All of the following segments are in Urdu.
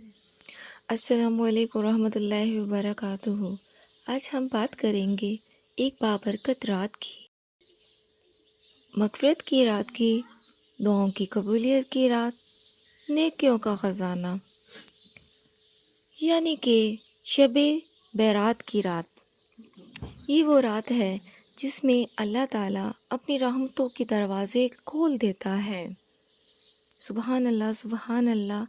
السلام علیکم ورحمۃ اللہ وبرکاتہ۔ آج ہم بات کریں گے ایک بابرکت رات کی، مغفرت کی رات کی، دعاؤں کی قبولیت کی رات، نیکیوں کا خزانہ، یعنی کہ شب بیرات کی رات۔ یہ وہ رات ہے جس میں اللہ تعالیٰ اپنی رحمتوں کے دروازے کھول دیتا ہے۔ سبحان اللہ، سبحان اللہ،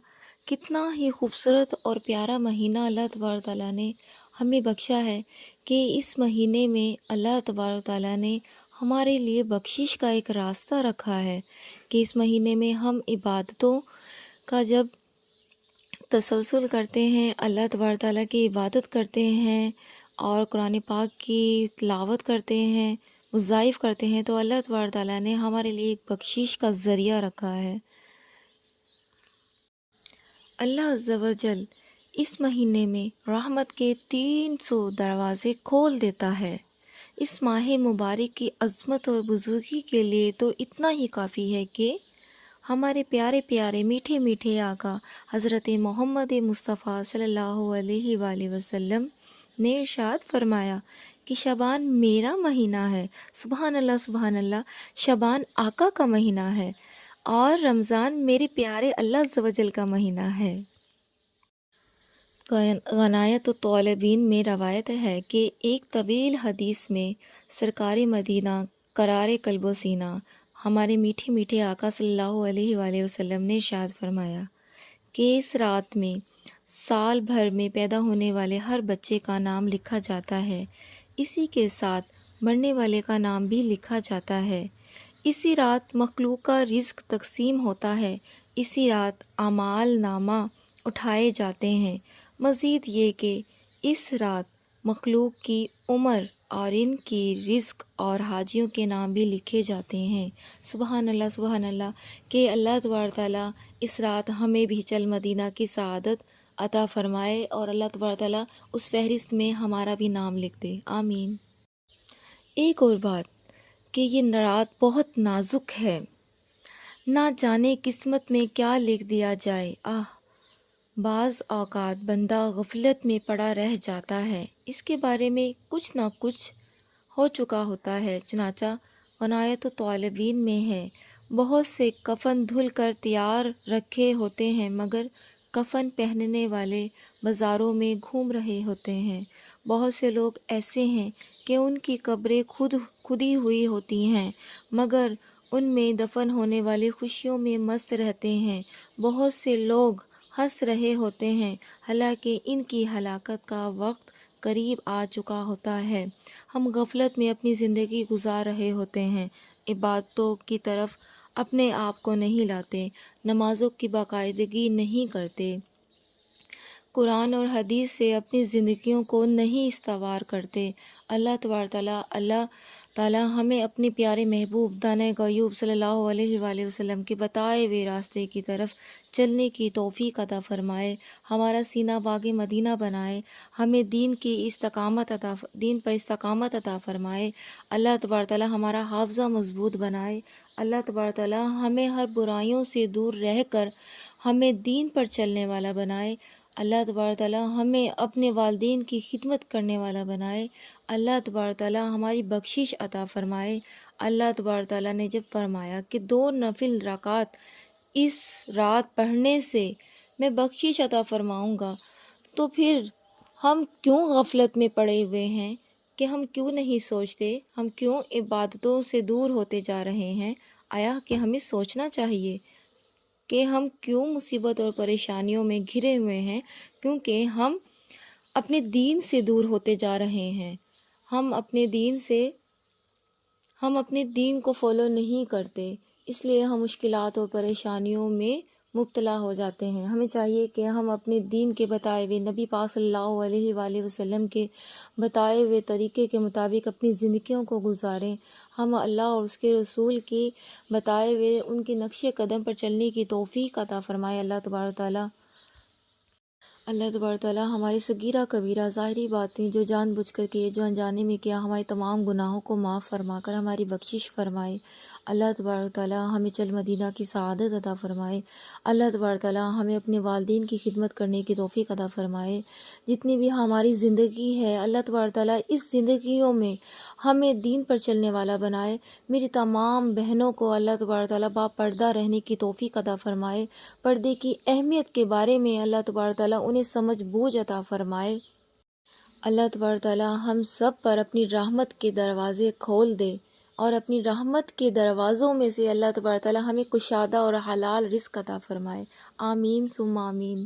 کتنا ہی خوبصورت اور پیارا مہینہ اللہ تبارک تعالیٰ نے ہمیں بخشا ہے کہ اس مہینے میں اللہ تبارک تعالیٰ نے ہمارے لیے بخشش کا ایک راستہ رکھا ہے کہ اس مہینے میں ہم عبادتوں کا جب تسلسل کرتے ہیں، اللہ تبارک تعالیٰ کی عبادت کرتے ہیں اور قرآن پاک کی تلاوت کرتے ہیں، وظائف کرتے ہیں، تو اللہ تبارک تعالیٰ نے ہمارے لیے ایک بخشش کا ذریعہ رکھا ہے۔ اللہ عز و جل اس مہینے میں رحمت کے 300 دروازے کھول دیتا ہے۔ اس ماہ مبارک کی عظمت اور بزرگی کے لیے تو اتنا ہی کافی ہے کہ ہمارے پیارے پیارے میٹھے میٹھے آقا حضرت محمد مصطفیٰ صلی اللہ علیہ وآلہ وسلم نے ارشاد فرمایا کہ شعبان میرا مہینہ ہے۔ سبحان اللہ، سبحان اللہ، شعبان آقا کا مہینہ ہے اور رمضان میرے پیارے اللہ عز و جل کا مہینہ ہے۔ غنایت الطالبین میں روایت ہے کہ ایک طویل حدیث میں سرکار مدینہ قرار قلب و سینہ ہمارے میٹھے میٹھے آقا صلی اللہ علیہ وآلہ وسلم نے ارشاد فرمایا کہ اس رات میں سال بھر میں پیدا ہونے والے ہر بچے کا نام لکھا جاتا ہے، اسی کے ساتھ مرنے والے کا نام بھی لکھا جاتا ہے۔ اسی رات مخلوق کا رزق تقسیم ہوتا ہے، اسی رات اعمال نامہ اٹھائے جاتے ہیں۔ مزید یہ کہ اس رات مخلوق کی عمر اور ان کی رزق اور حاجیوں کے نام بھی لکھے جاتے ہیں۔ سبحان اللہ، سبحان اللہ، کہ اللہ تبارک تعالیٰ اس رات ہمیں بھی چل مدینہ کی سعادت عطا فرمائے اور اللہ تبارک تعالیٰ اس فہرست میں ہمارا بھی نام لکھ دے، آمین۔ ایک اور بات کہ یہ رات بہت نازک ہے، نہ جانے قسمت میں کیا لکھ دیا جائے۔ بعض اوقات بندہ غفلت میں پڑا رہ جاتا ہے، اس کے بارے میں کچھ نہ کچھ ہو چکا ہوتا ہے۔ چنانچہ غنایت الطالبین میں ہے، بہت سے کفن دھل کر تیار رکھے ہوتے ہیں مگر کفن پہننے والے بازاروں میں گھوم رہے ہوتے ہیں۔ بہت سے لوگ ایسے ہیں کہ ان کی قبریں کھدی ہوئی ہوتی ہیں مگر ان میں دفن ہونے والی خوشیوں میں مست رہتے ہیں۔ بہت سے لوگ ہنس رہے ہوتے ہیں حالانکہ ان کی ہلاکت کا وقت قریب آ چکا ہوتا ہے۔ ہم غفلت میں اپنی زندگی گزار رہے ہوتے ہیں، عبادتوں کی طرف اپنے آپ کو نہیں لاتے، نمازوں کی باقاعدگی نہیں کرتے، قرآن اور حدیث سے اپنی زندگیوں کو نہیں استوار کرتے۔ اللہ تعالیٰ ہمیں اپنے پیارے محبوب دانۂ غیوب صلی اللہ علیہ وآلہ وسلم کے بتائے ہوئے راستے کی طرف چلنے کی توفیق عطا فرمائے، ہمارا سینہ باغ مدینہ بنائے، ہمیں دین پر استقامت عطا فرمائے۔ اللہ تبارک تعالیٰ ہمارا حافظہ مضبوط بنائے۔ اللہ تبارک تعالیٰ ہمیں ہر برائیوں سے دور رہ کر ہمیں دین پر چلنے والا بنائے۔ اللہ تبارک تعالیٰ ہمیں اپنے والدین کی خدمت کرنے والا بنائے۔ اللہ تبارک تعالیٰ ہماری بخشش عطا فرمائے۔ اللہ تبارک تعالیٰ نے جب فرمایا کہ 2 نفل رکعت اس رات پڑھنے سے میں بخشش عطا فرماؤں گا، تو پھر ہم کیوں غفلت میں پڑے ہوئے ہیں کہ ہم کیوں نہیں سوچتے، ہم کیوں عبادتوں سے دور ہوتے جا رہے ہیں؟ آیا کہ ہمیں سوچنا چاہیے کہ ہم کیوں مصیبت اور پریشانیوں میں گھرے ہوئے ہیں، کیونکہ ہم اپنے دین سے دور ہوتے جا رہے ہیں، ہم اپنے دین کو فالو نہیں کرتے، اس لیے ہم مشکلات اور پریشانیوں میں مبتلا ہو جاتے ہیں۔ ہمیں چاہیے کہ ہم اپنے دین کے بتائے ہوئے، نبی پاک صلی اللہ علیہ وآلہ وسلم کے بتائے ہوئے طریقے کے مطابق اپنی زندگیوں کو گزاریں۔ ہم اللہ اور اس کے رسول کی بتائے ہوئے ان کے نقش قدم پر چلنے کی توفیق عطا فرمائے۔ اللہ تبارک تعالیٰ ہماری صغیرہ کبیرہ ظاہری باتیں جو جان بوجھ کر کیے، جو انجانے میں کیا، ہمارے تمام گناہوں کو معاف فرما کر ہماری بخشش فرمائے۔ اللہ تبارک تعالیٰ ہمیں چل مدینہ کی سعادت عطا فرمائے۔ اللہ تبارک تعالیٰ ہمیں اپنے والدین کی خدمت کرنے کی توفیق عطا فرمائے۔ جتنی بھی ہماری زندگی ہے، اللہ تبارک تعالیٰ اس زندگیوں میں ہمیں دین پر چلنے والا بنائے۔ میری تمام بہنوں کو اللہ تبارک تعالیٰ با پردہ رہنے کی توفیق عطا فرمائے۔ پردے کی اہمیت کے بارے میں اللہ تبارک تعالیٰ انہیں سمجھ بوجھ عطا فرمائے۔ اللہ تبارک تعالیٰ ہم سب پر اپنی رحمت کے دروازے کھول دے، اور اپنی رحمت کے دروازوں میں سے اللہ تبارک تعالیٰ ہمیں کشادہ اور حلال رزق عطا فرمائے۔ آمین ثم آمین۔